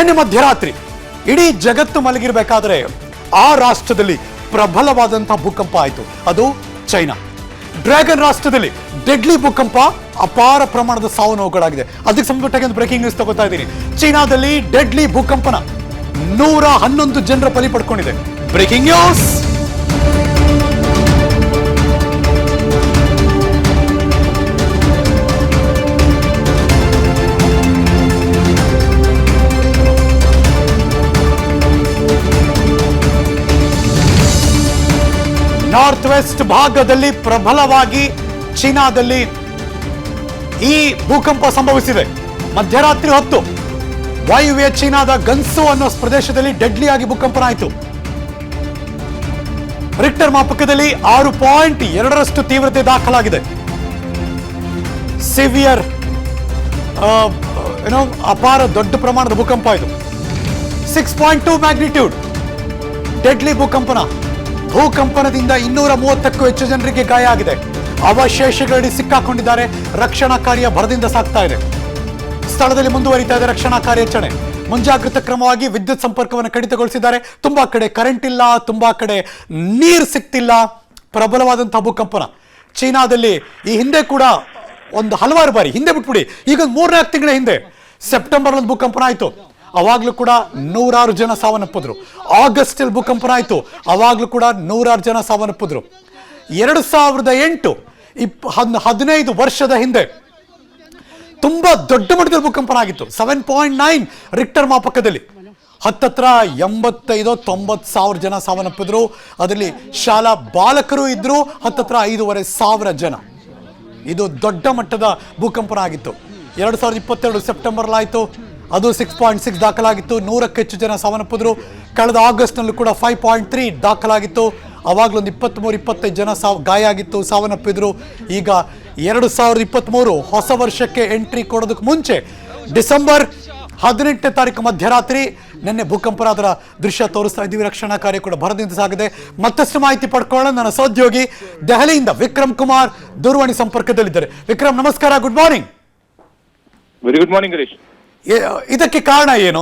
ನಿನ್ನೆ ಮಧ್ಯರಾತ್ರಿ ಇಡೀ ಜಗತ್ತು ಮಲಗಿರಬೇಕಾದ್ರೆ ಆ ರಾಷ್ಟ್ರದಲ್ಲಿ ಪ್ರಬಲವಾದಂತಹ ಭೂಕಂಪ ಆಯಿತು. ಅದು ಚೈನಾ. ಡ್ರ್ಯಾಗನ್ ರಾಷ್ಟ್ರದಲ್ಲಿ ಡೆಡ್ಲಿ ಭೂಕಂಪ, ಅಪಾರ ಪ್ರಮಾಣದ ಸಾವು ನೋವುಗಳಾಗಿದೆ. ಅದಕ್ಕೆ ಸಂಬಂಧಪಟ್ಟ ಬ್ರೇಕಿಂಗ್ ನ್ಯೂಸ್ ತಗೋತಾ ಇದ್ದೀನಿ. ಚೈನಾದಲ್ಲಿ ಡೆಡ್ಲಿ ಭೂಕಂಪನ 111 ಜನರ ಬಲಿ ಪಡ್ಕೊಂಡಿದೆ. Breaking news. ನಾರ್ತ್ ವೆಸ್ಟ್ ಭಾಗದಲ್ಲಿ ಪ್ರಬಲವಾಗಿ ಚೀನಾದಲ್ಲಿ ಈ ಭೂಕಂಪ ಸಂಭವಿಸಿದೆ. ಮಧ್ಯರಾತ್ರಿ ಹೊತ್ತು ವಾಯುವ್ಯ ಚೀನಾದ ಗನ್ಸು ಅನ್ನೋ ಪ್ರದೇಶದಲ್ಲಿ ಡೆಡ್ಲಿ ಆಗಿ ಭೂಕಂಪನ ಆಯಿತು. ರಿಕ್ಟರ್ ಮಾಪಕದಲ್ಲಿ 6.2 ತೀವ್ರತೆ ದಾಖಲಾಗಿದೆ. ಸಿವಿಯರ್ ಅಪಾರ ದೊಡ್ಡ ಪ್ರಮಾಣದ ಭೂಕಂಪ ಇದು. 6.2 ಮ್ಯಾಗ್ನಿಟ್ಯೂಡ್ ಡೆಡ್ಲಿ ಭೂಕಂಪನದಿಂದ 230ಕ್ಕೂ ಹೆಚ್ಚು ಜನರಿಗೆ ಗಾಯ ಆಗಿದೆ. ಅವಶೇಷಗಳಲ್ಲಿ ಸಿಕ್ಕಾಕೊಂಡಿದ್ದಾರೆ. ರಕ್ಷಣಾ ಕಾರ್ಯ ಭರದಿಂದ ಸಾಗ್ತಾ ಇದೆ. ಸ್ಥಳದಲ್ಲಿ ಮುಂದುವರಿತಾ ಇದೆ ರಕ್ಷಣಾ ಕಾರ್ಯಾಚರಣೆ. ಮುಂಜಾಗ್ರತಾ ಕ್ರಮವಾಗಿ ವಿದ್ಯುತ್ ಸಂಪರ್ಕವನ್ನು ಕಡಿತಗೊಳಿಸಿದ್ದಾರೆ. ತುಂಬಾ ಕಡೆ ಕರೆಂಟ್ ಇಲ್ಲ, ತುಂಬಾ ಕಡೆ ನೀರು ಸಿಗ್ತಿಲ್ಲ. ಪ್ರಬಲವಾದಂತಹ ಭೂಕಂಪನ ಚೀನಾದಲ್ಲಿ ಈ ಹಿಂದೆ ಕೂಡ ಹಲವಾರು ಬಾರಿ ಹಿಂದೆ ಬಿಟ್ಬಿಡಿ, ಈಗ 3-4 ತಿಂಗಳ ಹಿಂದೆ ಸೆಪ್ಟೆಂಬರ್ ಒಂದು ಭೂಕಂಪನ ಆಯಿತು. ಅವಾಗ್ಲೂ ಕೂಡ 100 ಜನ ಸಾವನ್ನಪ್ಪಿದ್ರು. ಆಗಸ್ಟ್ ಅಲ್ಲಿ ಭೂಕಂಪನ ಆಯಿತು, ಅವಾಗ್ಲೂ ಕೂಡ 100 ಜನ ಸಾವನ್ನಪ್ಪಿದ್ರು. 2008 15 ವರ್ಷದ ಹಿಂದೆ ತುಂಬಾ ದೊಡ್ಡ ಮಟ್ಟದಲ್ಲಿ ಭೂಕಂಪನ ಆಗಿತ್ತು. 7.9 ರಿಕ್ಟರ್ ಮಾಪಕದಲ್ಲಿ. ಹತ್ತತ್ರ 85-90 ಸಾವಿರ ಜನ ಸಾವನ್ನಪ್ಪಿದ್ರು. ಅದರಲ್ಲಿ ಶಾಲಾ ಬಾಲಕರು ಇದ್ರು. ಹತ್ತತ್ರ 5,500 ಜನ. ಇದು ದೊಡ್ಡ ಮಟ್ಟದ ಭೂಕಂಪನ ಆಗಿತ್ತು. 2022 ಸೆಪ್ಟೆಂಬರ್ ಆಯಿತು, ಅದು 6.6 ದಾಖಲಾಗಿತ್ತು. 100ಕ್ಕೂ ಹೆಚ್ಚು ಜನ ಸಾವನ್ನಪ್ಪಿದ್ರು. ಕಳೆದ ಆಗಸ್ಟ್ನಲ್ಲೂ ಕೂಡ 5.3 ದಾಖಲಾಗಿತ್ತು. ಅವಾಗಲೂ 23-25 ಜನ ಗಾಯ ಆಗಿತ್ತು, ಸಾವನ್ನಪ್ಪಿದ್ರು. ಈಗ 2023 ಹೊಸ ವರ್ಷಕ್ಕೆ ಎಂಟ್ರಿ ಕೊಡೋದಕ್ಕೆ ಮುಂಚೆ ಡಿಸೆಂಬರ್ 18ನೇ ತಾರೀಕು ಮಧ್ಯರಾತ್ರಿ ನಿನ್ನೆ ಭೂಕಂಪನ ಅದರ ದೃಶ್ಯ ತೋರಿಸ್ತಾ ಇದ್ದೀವಿ. ರಕ್ಷಣಾ ಕಾರ್ಯ ಕೂಡ ಭರದಿಂದ ಸಾಗಿದೆ. ಮತ್ತಷ್ಟು ಮಾಹಿತಿ ಪಡ್ಕೊಳ್ಳೋಣ. ನನ್ನ ಸಹೋದ್ಯೋಗಿ ದೆಹಲಿಯಿಂದ ವಿಕ್ರಮ್ ಕುಮಾರ್ ದೂರವಾಣಿ ಸಂಪರ್ಕದಲ್ಲಿದ್ದಾರೆ. ವಿಕ್ರಮ್, ನಮಸ್ಕಾರ. Good morning. Very good morning Harish. ಇದಕ್ಕೆ ಕಾರಣ ಏನು?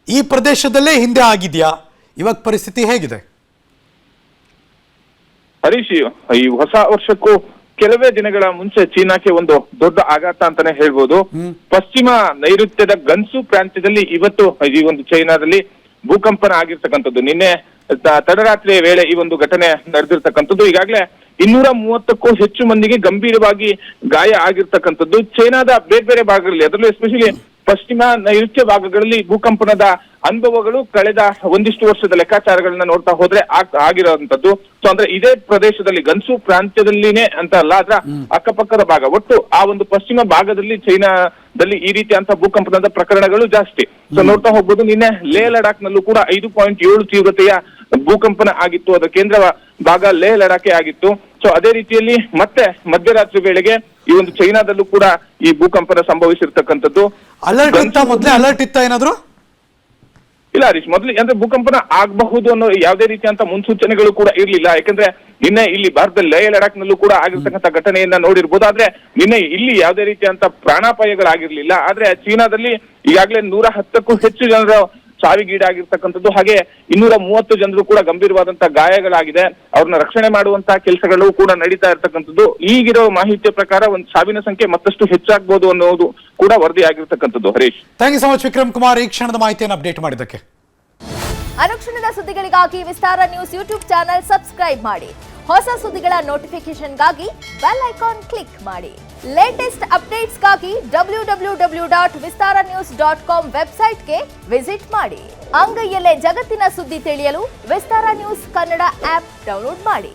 ಈ ಪ್ರದೇಶದಲ್ಲೇ ಹಿಂದೆ ಆಗಿದೆಯಾ? ಇವಾಗ ಪರಿಸ್ಥಿತಿ ಹೇಗಿದೆ? ಹರೀಶ್, ಈ ಹೊಸ ವರ್ಷಕ್ಕೂ ಕೆಲವೇ ದಿನಗಳ ಮುಂಚೆ ಚೀನಾಕ್ಕೆ ಒಂದು ದೊಡ್ಡ ಆಘಾತ ಅಂತಾನೆ ಹೇಳ್ಬೋದು. ಪಶ್ಚಿಮ ನೈಋತ್ಯದ ಗನ್ಸು ಪ್ರಾಂತ್ಯದಲ್ಲಿ ಇವತ್ತು ಈ ಒಂದು ಚೈನಾದಲ್ಲಿ ಭೂಕಂಪನ ಆಗಿರ್ತಕ್ಕಂಥದ್ದು. ನಿನ್ನೆ ತಡರಾತ್ರಿಯ ವೇಳೆ ಈ ಒಂದು ಘಟನೆ ನಡೆದಿರ್ತಕ್ಕಂಥದ್ದು. ಈಗಾಗಲೇ 230ಕ್ಕೂ ಹೆಚ್ಚು ಮಂದಿಗೆ ಗಂಭೀರವಾಗಿ ಗಾಯ ಆಗಿರ್ತಕ್ಕಂಥದ್ದು. ಚೈನಾದ ಬೇರೆ ಬೇರೆ ಭಾಗಗಳಲ್ಲಿ, ಅದರಲ್ಲೂ ಎಸ್ಪೆಷಲಿ ಪಶ್ಚಿಮ ನೈಋತ್ಯ ಭಾಗಗಳಲ್ಲಿ ಭೂಕಂಪನದ ಅನುಭವಗಳು ಕಳೆದ ಒಂದಿಷ್ಟು ವರ್ಷದ ಲೆಕ್ಕಾಚಾರಗಳನ್ನ ನೋಡ್ತಾ ಹೋದ್ರೆ ಆಗಿರೋಂಥದ್ದು. ಸೊ ಅಂದ್ರೆ ಇದೇ ಪ್ರದೇಶದಲ್ಲಿ ಗನ್ಸು ಪ್ರಾಂತ್ಯದಲ್ಲಿನೇ ಅಂತ ಅಲ್ಲ, ಅದರ ಅಕ್ಕಪಕ್ಕದ ಭಾಗ, ಒಟ್ಟು ಆ ಒಂದು ಪಶ್ಚಿಮ ಭಾಗದಲ್ಲಿ ಚೈನಾದಲ್ಲಿ ಈ ರೀತಿಯಂತ ಭೂಕಂಪನದ ಪ್ರಕರಣಗಳು ಜಾಸ್ತಿ. ಸೊ ನೋಡ್ತಾ ಹೋಗ್ಬೋದು. ನಿನ್ನೆ ಲೇ ಲಡಾಖ್ ನಲ್ಲೂ ಕೂಡ 5.7 ತೀವ್ರತೆಯ ಭೂಕಂಪನ ಆಗಿತ್ತು. ಅದರ ಕೇಂದ್ರ ಭಾಗ ಲೇ ಲಡಾಖೆ ಆಗಿತ್ತು. ಸೊ ಅದೇ ರೀತಿಯಲ್ಲಿ ಮತ್ತೆ ಮಧ್ಯರಾತ್ರಿ ವೇಳೆಗೆ ಈ ಒಂದು ಚೈನಾದಲ್ಲೂ ಕೂಡ ಈ ಭೂಕಂಪನ ಸಂಭವಿಸಿರ್ತಕ್ಕಂಥದ್ದು. ಮೊದಲೇ ಅಲರ್ಟ್ ಇತ್ತ ಏನಾದ್ರು? ಇಲ್ಲ ಹರೀಶ್, ಮೊದಲು ಅಂದ್ರೆ ಭೂಕಂಪನ ಆಗಬಹುದು ಅನ್ನೋ ಯಾವುದೇ ರೀತಿಯಂತ ಮುನ್ಸೂಚನೆಗಳು ಕೂಡ ಇರ್ಲಿಲ್ಲ. ಯಾಕಂದ್ರೆ ನಿನ್ನೆ ಇಲ್ಲಿ ಭಾರತದಲ್ಲಿ ಲೇ ಲಡಾಖ್ ನಲ್ಲೂ ಕೂಡ ಆಗಿರ್ತಕ್ಕಂಥ ಘಟನೆಯನ್ನ ನೋಡಿರ್ಬೋದು. ಆದ್ರೆ ನಿನ್ನೆ ಇಲ್ಲಿ ಯಾವುದೇ ರೀತಿಯಂತ ಪ್ರಾಣಾಪಾಯಗಳಾಗಿರ್ಲಿಲ್ಲ. ಆದ್ರೆ ಚೀನಾದಲ್ಲಿ ಈಗಾಗಲೇ 110ಕ್ಕೂ ಹೆಚ್ಚು ಜನರ ಸಾವಿಗೀಡಾಗಿರ್ತಕ್ಕಂಥದ್ದು. ಹಾಗೆ 230 ಜನರು ಕೂಡ ಗಂಭೀರವಾದಂತಹ ಗಾಯಗಳಾಗಿದೆ. ಅವ್ರನ್ನ ರಕ್ಷಣೆ ಮಾಡುವಂತಹ ಕೆಲಸಗಳು ಕೂಡ ನಡೀತಾ ಇರ್ತಕ್ಕಂಥದ್ದು. ಈಗಿರೋ ಮಾಹಿತಿಯ ಪ್ರಕಾರ ಒಂದು ಸಾವಿನ ಸಂಖ್ಯೆ ಮತ್ತಷ್ಟು ಹೆಚ್ಚಾಗಬಹುದು ಅನ್ನೋದು ಕೂಡ ವರದಿ ಆಗಿರ್ತಕ್ಕಂಥದ್ದು. Harish, thank you so much Vikram Kumar, ಈ ಕ್ಷಣದ ಮಾಹಿತಿಯನ್ನು ಅಪ್ಡೇಟ್ ಮಾಡಿದ್ದಕ್ಕೆ. ಅನುಕ್ಷಣದ ಸುದ್ದಿಗಳಿಗಾಗಿ Vistara news YouTube channel subscribe ಮಾಡಿ. ಹೊಸ ಸುದ್ದಿಗಳ ನೋಟಿಫಿಕೇಶನ್ಗಾಗಿ ಬೆಲ್ ಐಕಾನ್ ಕ್ಲಿಕ್ ಮಾಡಿ. ಲೇಟೆಸ್ಟ್ ಅಪ್ಡೇಟ್ಸ್ಗಾಗಿ www.vistaranews.com ವೆಬ್ಸೈಟ್ಗೆ ವಿಸಿಟ್ ಮಾಡಿ. ಅಂಗೈಯಲ್ಲೇ ಜಗತ್ತಿನ ಸುದ್ದಿ ತಿಳಿಯಲು Vistara news Kannada app download ಮಾಡಿ.